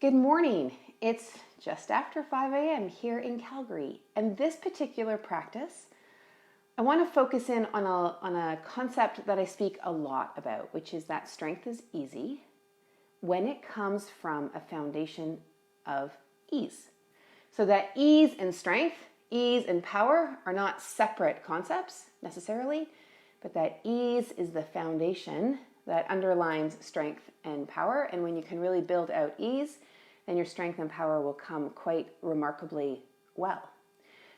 Good morning. It's just after 5 a.m. here in Calgary, and this particular practice, I want to focus in on a concept that I speak a lot about, which is that strength is easy when it comes from a foundation of ease. So that ease and strength, ease and power are not separate concepts necessarily, but that ease is the foundation that underlines strength and power. And when you can really build out ease, then your strength and power will come quite remarkably well.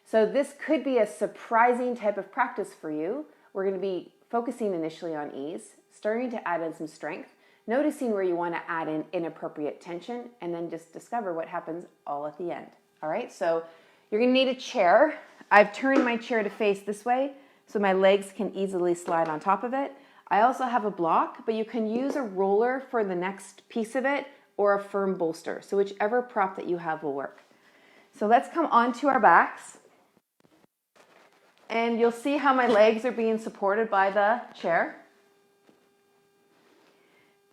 So this could be a surprising type of practice for you. We're going to be focusing initially on ease, starting to add in some strength, noticing where you want to add in inappropriate tension, and then just discover what happens all at the end. All right, so you're going to need a chair. I've turned my chair to face this way so my legs can easily slide on top of it. I also have a block, but you can use a roller for the next piece of it or a firm bolster. So whichever prop that you have will work. So let's come onto our backs. And you'll see how my legs are being supported by the chair.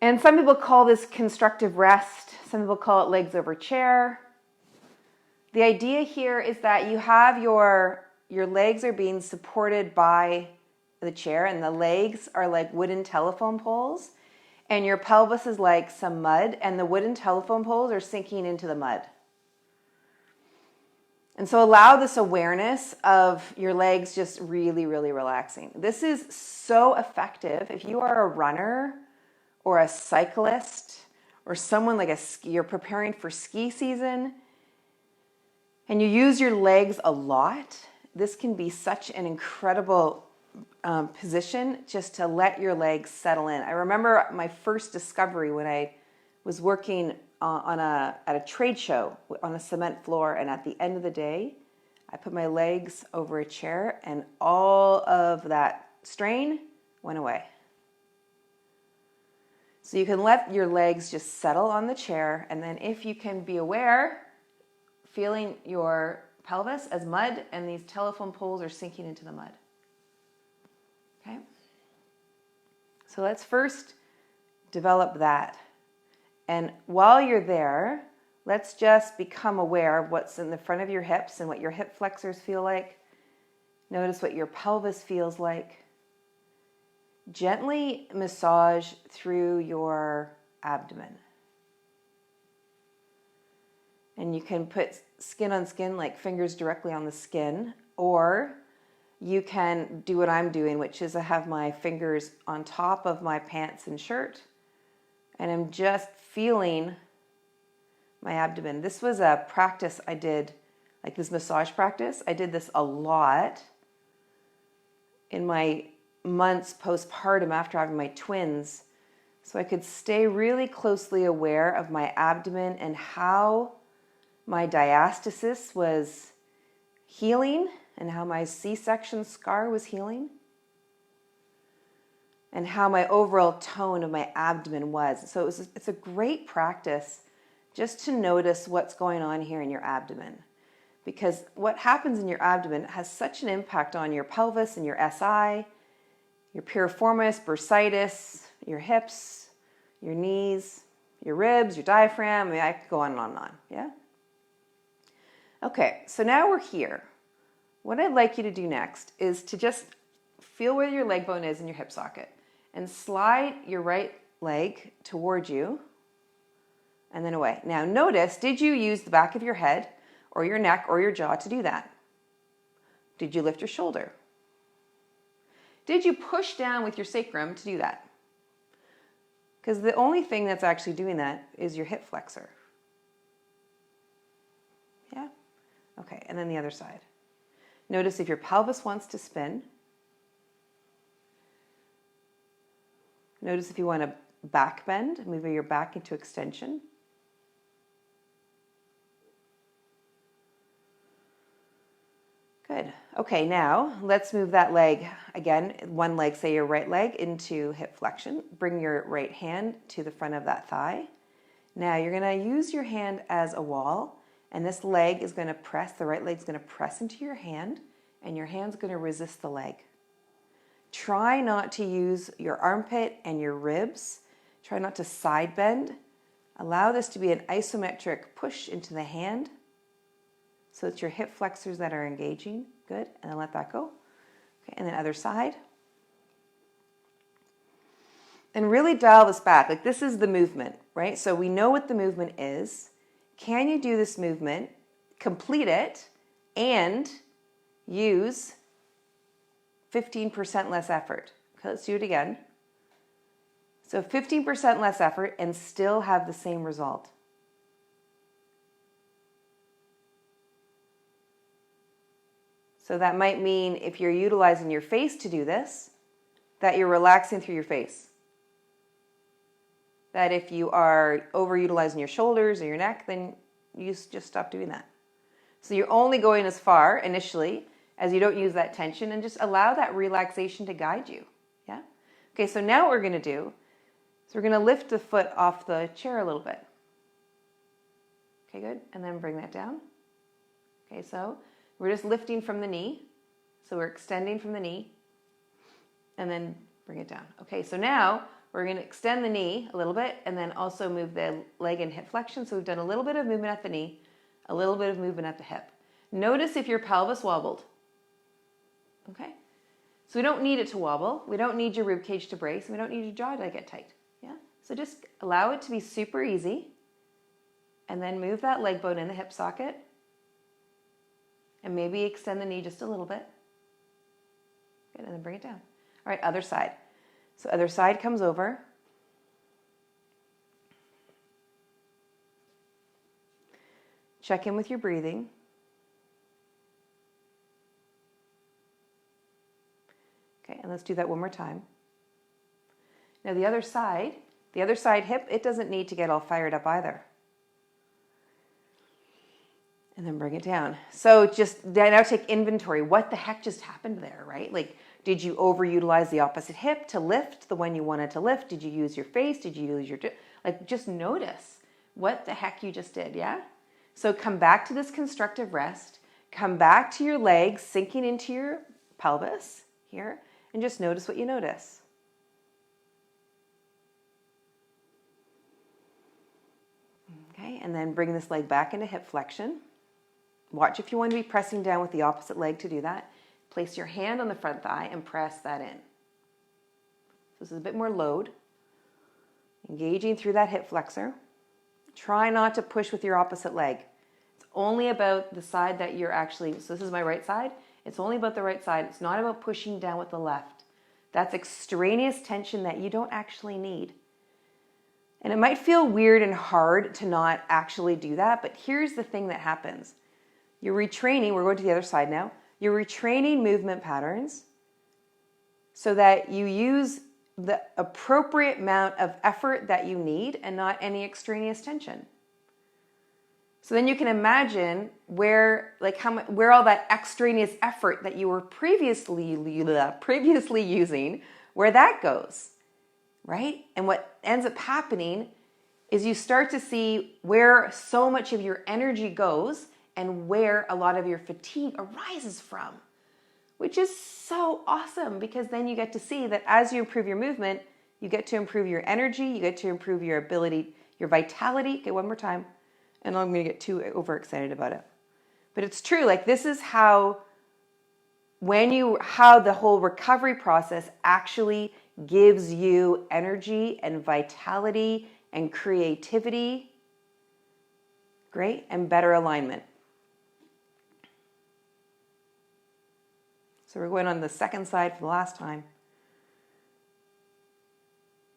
And some people call this constructive rest. Some people call it legs over chair. The idea here is that you have your legs are being supported by the chair, and the legs are like wooden telephone poles, and your pelvis is like some mud, and the wooden telephone poles are sinking into the mud. And so allow this awareness of your legs just really, really relaxing. This is so effective if you are a runner or a cyclist or someone like you're preparing for ski season and you use your legs a lot. This can be such an incredible position just to let your legs settle in. I remember my first discovery when I was working at a trade show on a cement floor, and at the end of the day, I put my legs over a chair and all of that strain went away. So you can let your legs just settle on the chair, and then if you can be aware, feeling your pelvis as mud, and these telephone poles are sinking into the mud. Okay? So let's first develop that. And while you're there, let's just become aware of what's in the front of your hips and what your hip flexors feel like. Notice what your pelvis feels like. Gently massage through your abdomen. And you can put skin on skin, like fingers directly on the skin, or you can do what I'm doing, which is I have my fingers on top of my pants and shirt, and I'm just feeling my abdomen. This was a practice I did, like this massage practice. I did this a lot in my months postpartum after having my twins, so I could stay really closely aware of my abdomen and how my diastasis was healing and how my C-section scar was healing and how my overall tone of my abdomen was. So it's a great practice just to notice what's going on here in your abdomen, because what happens in your abdomen has such an impact on your pelvis and your SI, your piriformis, bursitis, your hips, your knees, your ribs, your diaphragm. I mean, I could go on and on and on, yeah? Okay, so now we're here. What I'd like you to do next is to just feel where your leg bone is in your hip socket and slide your right leg toward you and then away. Now notice, did you use the back of your head or your neck or your jaw to do that? Did you lift your shoulder? Did you push down with your sacrum to do that? Because the only thing that's actually doing that is your hip flexor. Yeah? Okay, and then the other side. Notice if your pelvis wants to spin. Notice if you want to back bend, move your back into extension. Good. Okay, now let's move that leg again. One leg, say your right leg, into hip flexion. Bring your right hand to the front of that thigh. Now you're going to use your hand as a wall, and this leg is going to press, the right leg is going to press into your hand, and your hand's going to resist the leg. Try not to use your armpit and your ribs. Try not to side bend. Allow this to be an isometric push into the hand. So it's your hip flexors that are engaging. Good. And then let that go. Okay. And then other side. And really dial this back. Like this is the movement, right? So we know what the movement is. Can you do this movement, complete it, and use 15% less effort? Okay, let's do it again. So 15% less effort and still have the same result. So that might mean if you're utilizing your face to do this, that you're relaxing through your face. That if you are overutilizing your shoulders or your neck, then you just stop doing that. So you're only going as far initially as you don't use that tension, and just allow that relaxation to guide you. Yeah? Okay, so now what we're going to do is we're going to lift the foot off the chair a little bit. Okay, good. And then bring that down. Okay, so we're just lifting from the knee. So we're extending from the knee and then bring it down. Okay, so now we're going to extend the knee a little bit and then also move the leg and hip flexion. So we've done a little bit of movement at the knee, a little bit of movement at the hip. Notice if your pelvis wobbled. Okay? So we don't need it to wobble. We don't need your rib cage to brace. And we don't need your jaw to get tight. Yeah? So just allow it to be super easy. And then move that leg bone in the hip socket. And maybe extend the knee just a little bit. Good, and then bring it down. All right, other side. So other side comes over. Check in with your breathing. Okay, and let's do that one more time. Now the other side hip, it doesn't need to get all fired up either. And then bring it down. So just now take inventory. What the heck just happened there, right? Like, did you overutilize the opposite hip to lift the one you wanted to lift? Did you use your face? Did you use your, like, just notice what the heck you just did, yeah? So come back to this constructive rest. Come back to your legs sinking into your pelvis here, and just notice what you notice. Okay, and then bring this leg back into hip flexion. Watch if you want to be pressing down with the opposite leg to do that. Place your hand on the front thigh and press that in. So this is a bit more load. Engaging through that hip flexor. Try not to push with your opposite leg. It's only about the side that you're actually, so this is my right side. It's only about the right side. It's not about pushing down with the left. That's extraneous tension that you don't actually need. And it might feel weird and hard to not actually do that, but here's the thing that happens. You're retraining, we're going to the other side now. You're retraining movement patterns so that you use the appropriate amount of effort that you need and not any extraneous tension. So then you can imagine where all that extraneous effort that you were previously using, where that goes, right? And what ends up happening is you start to see where so much of your energy goes and where a lot of your fatigue arises from, which is so awesome, because then you get to see that as you improve your movement, you get to improve your energy, you get to improve your ability, your vitality. Okay, one more time. And I'm going to get too overexcited about it. But it's true, like this is how the whole recovery process actually gives you energy and vitality and creativity, great, and better alignment. So we're going on the second side for the last time.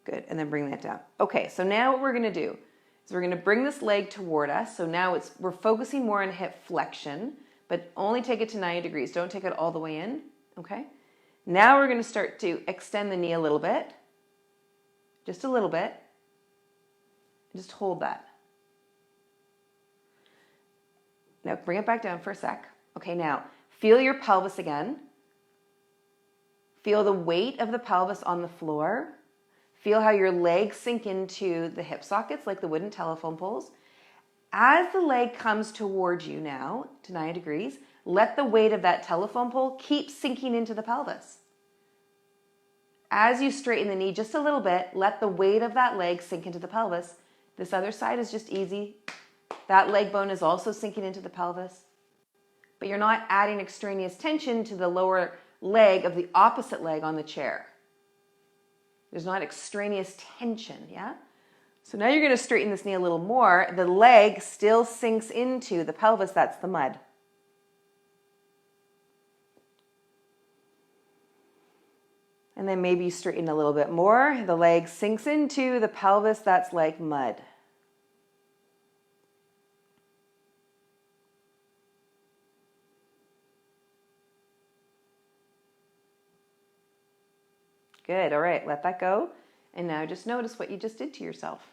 Good, and then bring that down. Okay, so now what we're going to do is we're going to bring this leg toward us. So now we're focusing more on hip flexion, but only take it to 90 degrees. Don't take it all the way in, okay? Now we're going to start to extend the knee a little bit, just a little bit. Just hold that. Now bring it back down for a sec. Okay, now feel your pelvis again. Feel the weight of the pelvis on the floor. Feel how your legs sink into the hip sockets like the wooden telephone poles. As the leg comes towards you now to 90 degrees, let the weight of that telephone pole keep sinking into the pelvis. As you straighten the knee just a little bit, let the weight of that leg sink into the pelvis. This other side is just easy. That leg bone is also sinking into the pelvis, but you're not adding extraneous tension to the lower leg of the opposite leg on the chair. There's not extraneous tension, yeah? So now you're going to straighten this knee a little more. The leg still sinks into the pelvis, that's the mud. And then maybe you straighten a little bit more. The leg sinks into the pelvis, that's like mud. Good, all right, let that go. And now just notice what you just did to yourself.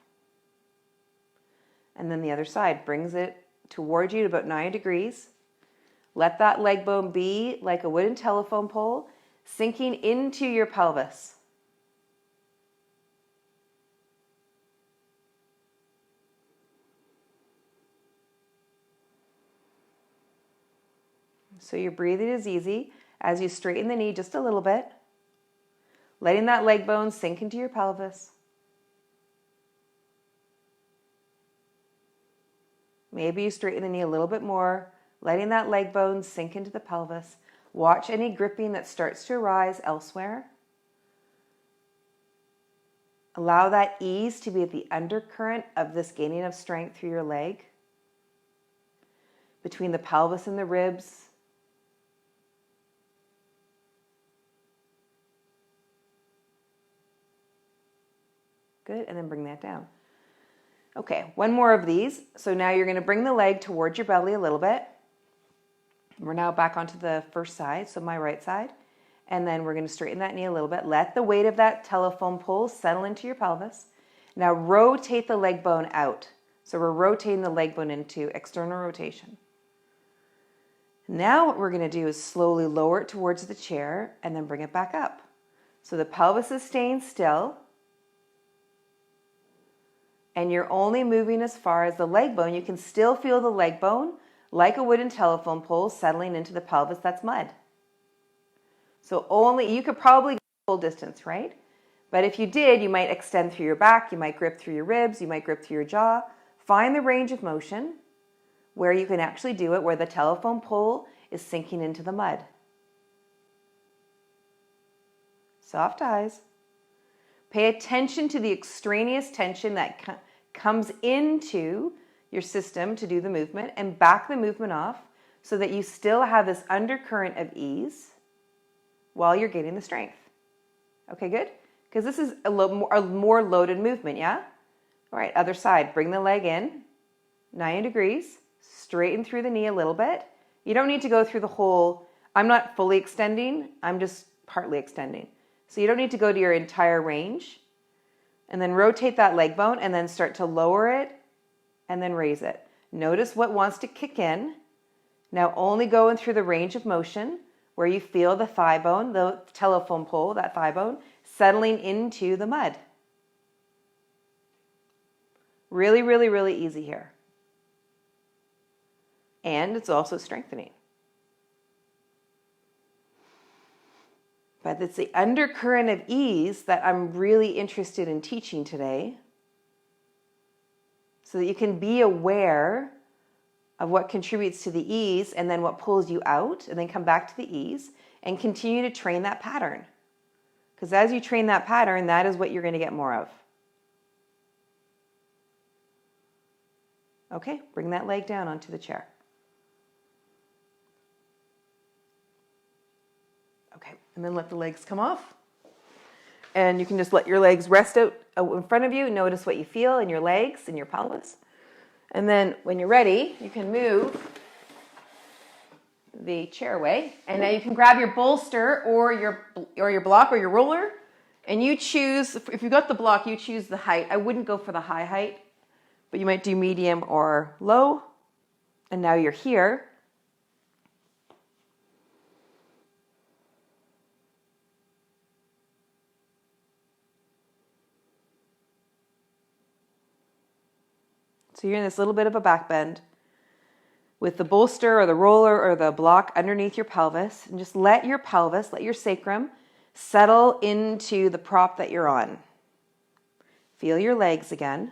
And then the other side brings it towards you to about 90 degrees. Let that leg bone be like a wooden telephone pole, sinking into your pelvis. So your breathing is easy as you straighten the knee just a little bit, letting that leg bone sink into your pelvis. Maybe you straighten the knee a little bit more, letting that leg bone sink into the pelvis. Watch any gripping that starts to arise elsewhere. Allow that ease to be at the undercurrent of this gaining of strength through your leg, between the pelvis and the ribs. Good, and then bring that down. Okay, one more of these. So now you're going to bring the leg towards your belly a little bit. We're now back onto the first side, so my right side. And then we're going to straighten that knee a little bit. Let the weight of that telephone pole settle into your pelvis. Now rotate the leg bone out. So we're rotating the leg bone into external rotation. Now what we're going to do is slowly lower it towards the chair and then bring it back up. So the pelvis is staying still. And you're only moving as far as the leg bone. You can still feel the leg bone like a wooden telephone pole settling into the pelvis, that's mud. So you could probably go full distance, right? But if you did, you might extend through your back, you might grip through your ribs, you might grip through your jaw. Find the range of motion where you can actually do it, where the telephone pole is sinking into the mud. Soft eyes. Pay attention to the extraneous tension that comes into your system to do the movement, and back the movement off so that you still have this undercurrent of ease while you're getting the strength. Okay, good? Because this is a more loaded movement, yeah? All right, other side. Bring the leg in, 90 degrees, straighten through the knee a little bit. You don't need to go through the whole, I'm not fully extending, I'm just partly extending. So you don't need to go to your entire range. And then rotate that leg bone and then start to lower it and then raise it. Notice what wants to kick in. Now only going through the range of motion where you feel the thigh bone, the telephone pole, that thigh bone, settling into the mud. Really, really, really easy here. And it's also strengthening. But it's the undercurrent of ease that I'm really interested in teaching today, so that you can be aware of what contributes to the ease and then what pulls you out, and then come back to the ease and continue to train that pattern. Because as you train that pattern, that is what you're going to get more of. Okay, bring that leg down onto the chair. Okay, and then let the legs come off. And you can just let your legs rest out in front of you. Notice what you feel in your legs and your pelvis. And then when you're ready, you can move the chair away. And now you can grab your bolster or your block or your roller. And you choose, if you've got the block, you choose the height. I wouldn't go for the high height, but you might do medium or low. And now you're here. So you're in this little bit of a back bend with the bolster or the roller or the block underneath your pelvis, and just let your pelvis, let your sacrum settle into the prop that you're on. Feel your legs again.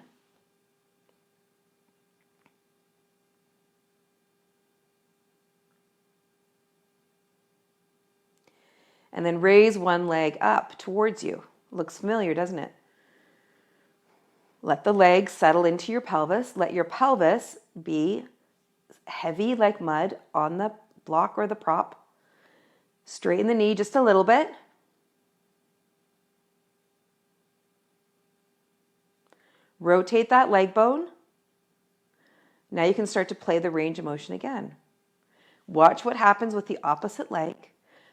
And then raise one leg up towards you. Looks familiar, doesn't it? Let the legs settle into your pelvis. Let your pelvis be heavy like mud on the block or the prop. Straighten the knee just a little bit. Rotate that leg bone. Now you can start to play the range of motion again. Watch what happens with the opposite leg.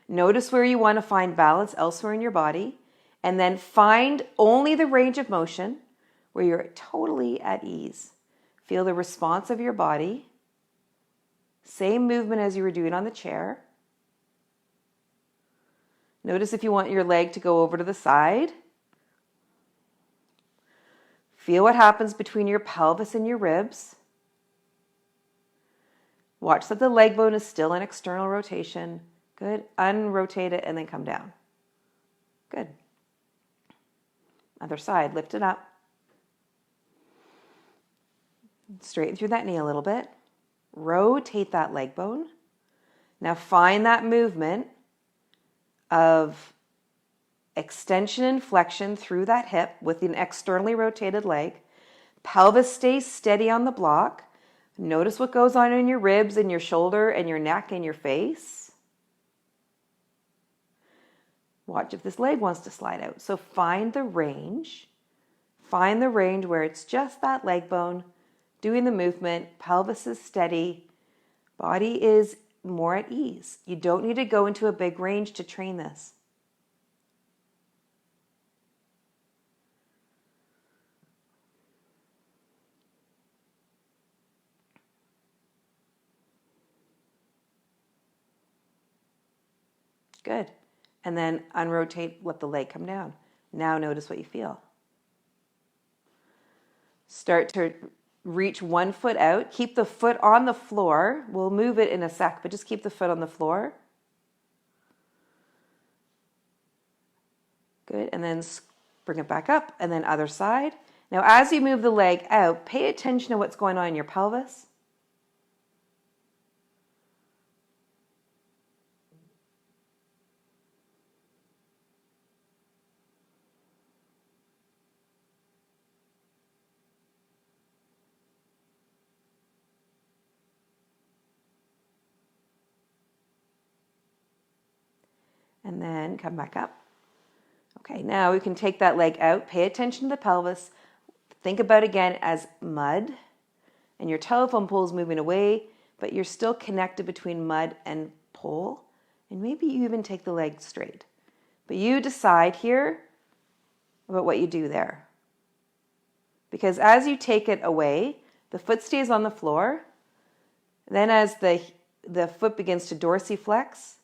Notice where you want to find balance elsewhere in your body. And then find only the range of motion where you're totally at ease. Feel the response of your body. Same movement as you were doing on the chair. Notice if you want your leg to go over to the side. Feel what happens between your pelvis and your ribs. Watch that the leg bone is still in external rotation. Good. Unrotate it and then come down. Good. Other side. Lift it up. Straighten through that knee a little bit. Rotate that leg bone. Now find that movement of extension and flexion through that hip with an externally rotated leg. Pelvis stays steady on the block. Notice what goes on in your ribs and your shoulder and your neck and your face. Watch if this leg wants to slide out. So find the range. Find the range where it's just that leg bone doing the movement. Pelvis is steady. Body is more at ease. You don't need to go into a big range to train this. Good. And then unrotate, let the leg come down. Now notice what you feel. Start to reach one foot out. Keep the foot on the floor. We'll move it in a sec, but just keep the foot on the floor. Good. And then bring it back up. And then other side. Now, as you move the leg out, pay attention to what's going on in your pelvis. And then come back up. Okay, now we can take that leg out. Pay attention to the pelvis. Think about it again as mud. And your telephone pole is moving away, but you're still connected between mud and pole. And maybe you even take the leg straight. But you decide here about what you do there. Because as you take it away, the foot stays on the floor. Then as the foot begins to dorsiflex,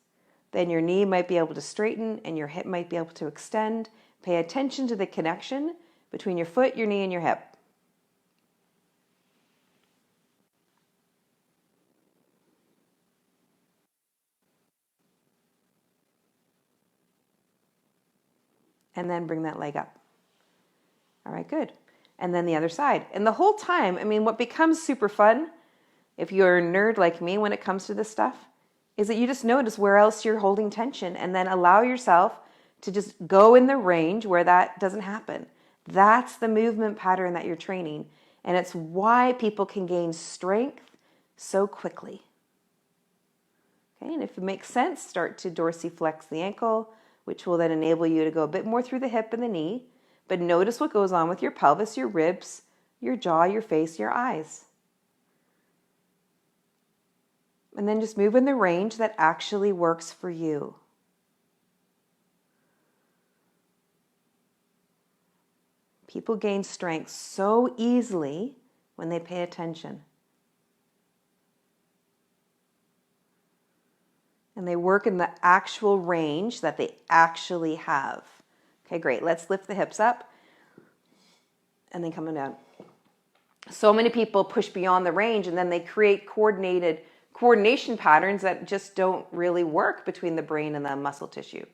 then your knee might be able to straighten and your hip might be able to extend. Pay attention to the connection between your foot, your knee, and your hip. And then bring that leg up. All right, good. And then the other side. And the whole time, I mean, what becomes super fun, if you're a nerd like me when it comes to this stuff, is that you just notice where else you're holding tension and then allow yourself to just go in the range where that doesn't happen. That's the movement pattern that you're training. And it's why people can gain strength so quickly. Okay, and if it makes sense, start to dorsiflex the ankle, which will then enable you to go a bit more through the hip and the knee. But notice what goes on with your pelvis, your ribs, your jaw, your face, your eyes. And then just move in the range that actually works for you. People gain strength so easily when they pay attention. And they work in the actual range that they actually have. Okay, great. Let's lift the hips up and then coming down. So many people push beyond the range and then they create coordination patterns that just don't really work between the brain and the muscle tissue.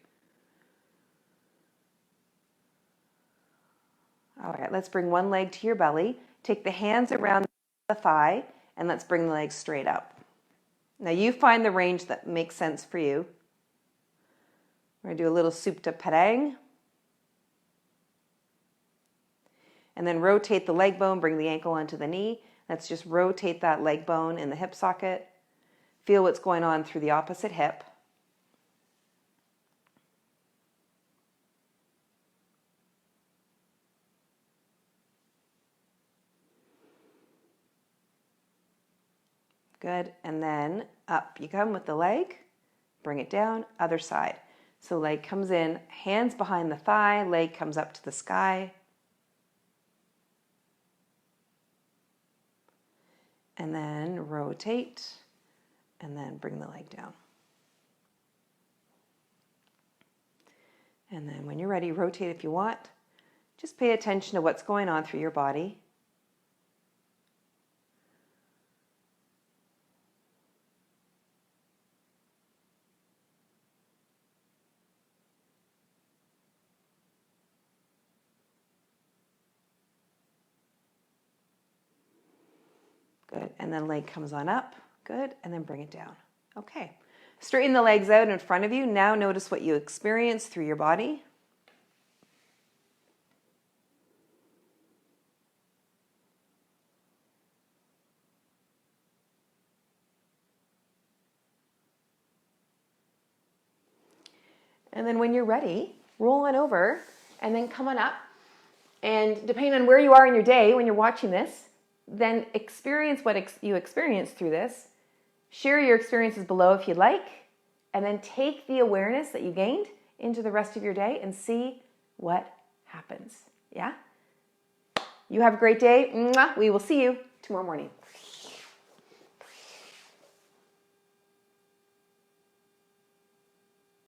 All right, let's bring one leg to your belly. Take the hands around the thigh and let's bring the legs straight up. Now you find the range that makes sense for you. We're going to do a little soup to parang. And then rotate the leg bone, bring the ankle onto the knee. Let's just rotate that leg bone in the hip socket. Feel what's going on through the opposite hip. Good. And then up you come with the leg. Bring it down, other side. So leg comes in, hands behind the thigh, leg comes up to the sky. And then rotate, and then bring the leg down. And then when you're ready, rotate if you want. Just pay attention to what's going on through your body. Good, and then leg comes on up. Good, and then bring it down. Okay, straighten the legs out in front of you. Now notice what you experience through your body. And then when you're ready, roll on over and then come on up. And depending on where you are in your day when you're watching this, then experience what you experience through this. Share your experiences below if you'd like, and then take the awareness that you gained into the rest of your day and see what happens. Yeah? You have a great day. Mwah. We will see you tomorrow morning.